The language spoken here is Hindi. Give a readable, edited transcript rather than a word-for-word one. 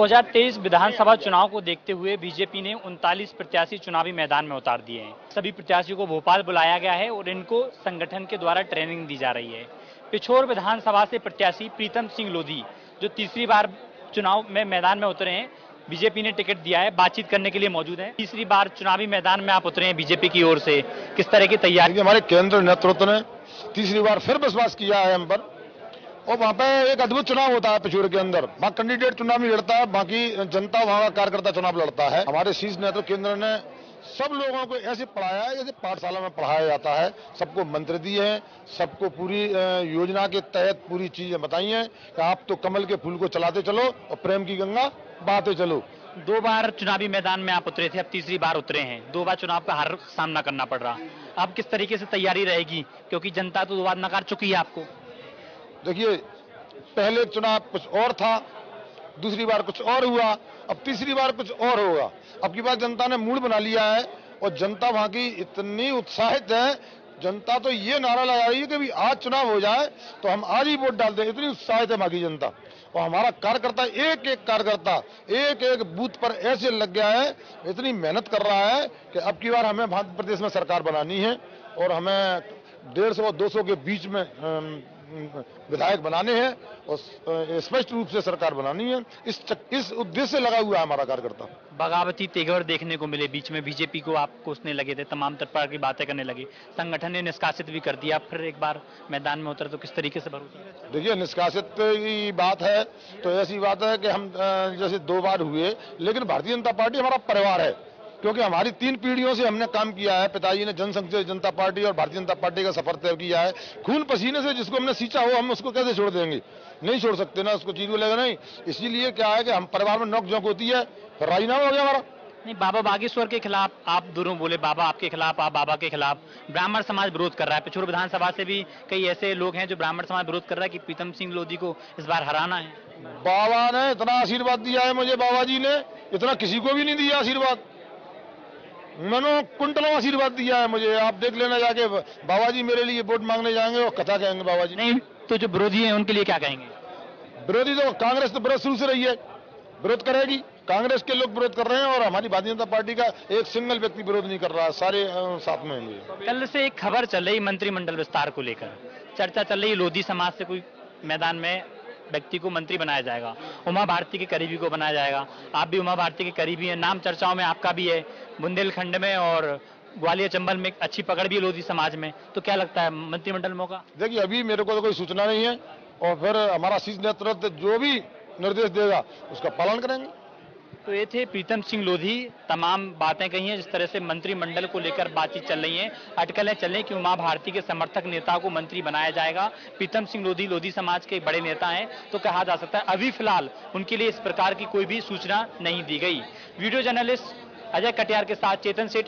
2023 विधानसभा चुनाव को देखते हुए बीजेपी ने 39 प्रत्याशी चुनावी मैदान में उतार दिए हैं। सभी प्रत्याशियों को भोपाल बुलाया गया है और इनको संगठन के द्वारा ट्रेनिंग दी जा रही है। पिछोर विधानसभा से प्रत्याशी प्रीतम सिंह लोधी जो तीसरी बार चुनाव में मैदान में उतरे हैं, बीजेपी ने टिकट दिया है, बातचीत करने के लिए मौजूद है। तीसरी बार चुनावी मैदान में आप उतरे हैं बीजेपी की ओर से, किस तरह की तैयारी? हमारे केंद्र नेतृत्व ने तीसरी बार फिर विश्वास किया है हम पर, और वहाँ पे एक अद्भुत चुनाव होता है पिछोर के अंदर। वहाँ कैंडिडेट चुनाव नहीं लड़ता है, बाकी जनता वहाँ का कार्यकर्ता चुनाव लड़ता है। हमारे शीर्ष नेतृत्व केंद्र ने सब लोगों को ऐसे पढ़ाया है जैसे पाठशाला में पढ़ाया जाता है। सबको मंत्र दिए हैं, सबको पूरी योजना के तहत पूरी चीजें बताई हैं कि आप तो कमल के फूल को चलाते चलो और प्रेम की गंगा बहाते चलो। 2 बार चुनावी मैदान में आप उतरे थे, अब तीसरी बार उतरे हैं। 2 बार चुनाव का हार सामना करना पड़ रहा, अब किस तरीके से तैयारी रहेगी, क्योंकि जनता तो 2 बार नकार चुकी है आपको? देखिए, पहले चुनाव कुछ और था, दूसरी बार कुछ और हुआ, अब तीसरी बार कुछ और होगा। अब की बार जनता ने मूड बना लिया है और जनता वहां की इतनी उत्साहित है, जनता तो ये नारा लगा रही है कि भी आज चुनाव हो जाए तो हम आज ही वोट डाल दें, इतनी उत्साहित है वहां की जनता। और हमारा कार्यकर्ता एक एक कार्यकर्ता एक एक बूथ पर ऐसे लग गया है, इतनी मेहनत कर रहा है कि अब की बार हमें मध्य प्रदेश में सरकार बनानी है और हमें 150 और 200 के बीच में विधायक बनाने हैं और स्पष्ट रूप से सरकार बनानी है। इस उद्देश्य से लगा हुआ है हमारा कार्यकर्ता। बगावती तेवर देखने को मिले, बीच में बीजेपी को आप कोसने लगे थे, तमाम प्रकार की बातें करने लगे, संगठन ने निष्कासित भी कर दिया, फिर एक बार मैदान में उतरे तो किस तरीके से भरोसा? देखिए, निष्कासित की बात है तो ऐसी बात है कि हम जैसे 2 बार हुए, लेकिन भारतीय जनता पार्टी हमारा परिवार है, क्योंकि हमारी 3 पीढ़ियों से हमने काम किया है। पिताजी ने जनसंघ से जनता पार्टी और भारतीय जनता पार्टी का सफर तय किया है। खून पसीने से जिसको हमने सींचा हो, हम उसको कैसे छोड़ देंगे? नहीं छोड़ सकते ना, उसको चीज बोलेगा नहीं। इसीलिए क्या है कि हम परिवार में नोक झोंक होती है, राजीनामा हो गया हमारा। नहीं, बाबा बागेश्वर के खिलाफ आप दोनों बोले, बाबा आपके खिलाफ, आप बाबा के खिलाफ। ब्राह्मण समाज विरोध कर रहा है, पिछोर विधानसभा से भी कई ऐसे लोग हैं जो ब्राह्मण समाज विरोध कर रहा है कि प्रीतम सिंह लोधी को इस बार हराना है। बाबा ने इतना आशीर्वाद दिया है मुझे, बाबा जी ने इतना किसी को भी नहीं दिया आशीर्वाद। मैंने कुंटलों आशीर्वाद दिया है मुझे। आप देख लेना जाके, बाबा जी मेरे लिए वोट मांगने जाएंगे और कथा कहेंगे बाबा जी। नहीं तो जो विरोधी हैं उनके लिए क्या कहेंगे? विरोधी तो कांग्रेस तो विरोध शुरू से रही है, विरोध करेगी। कांग्रेस के लोग विरोध कर रहे हैं और हमारी भारतीय जनता पार्टी का एक सिंगल व्यक्ति विरोध नहीं कर रहा है, सारे साथ में हैं। कल से एक खबर चल रही मंत्रिमंडल विस्तार को लेकर, चर्चा चल रही लोधी समाज से कोई मैदान में व्यक्ति को मंत्री बनाया जाएगा, उमा भारती के करीबी को बनाया जाएगा। आप भी उमा भारती के करीबी हैं, नाम चर्चाओं में आपका भी है। बुंदेलखंड में और ग्वालियर चंबल में अच्छी पकड़ भी है लोधी समाज में, तो क्या लगता है मंत्रिमंडल मौका? देखिए, अभी मेरे को तो कोई सूचना नहीं है और फिर हमारा शीर्ष नेतृत्व जो भी निर्देश देगा उसका पालन करेंगे। तो ये थे प्रीतम सिंह लोधी, तमाम बातें कही हैं जिस तरह से मंत्रिमंडल को लेकर बातचीत चल रही है, अटकलें चल रही हैं कि उमा भारती के समर्थक नेता को मंत्री बनाया जाएगा। प्रीतम सिंह लोधी लोधी समाज के बड़े नेता हैं, तो कहा जा सकता है अभी फिलहाल उनके लिए इस प्रकार की कोई भी सूचना नहीं दी गई। वीडियो जर्नलिस्ट अजय कटियार के साथ चेतन सेठ।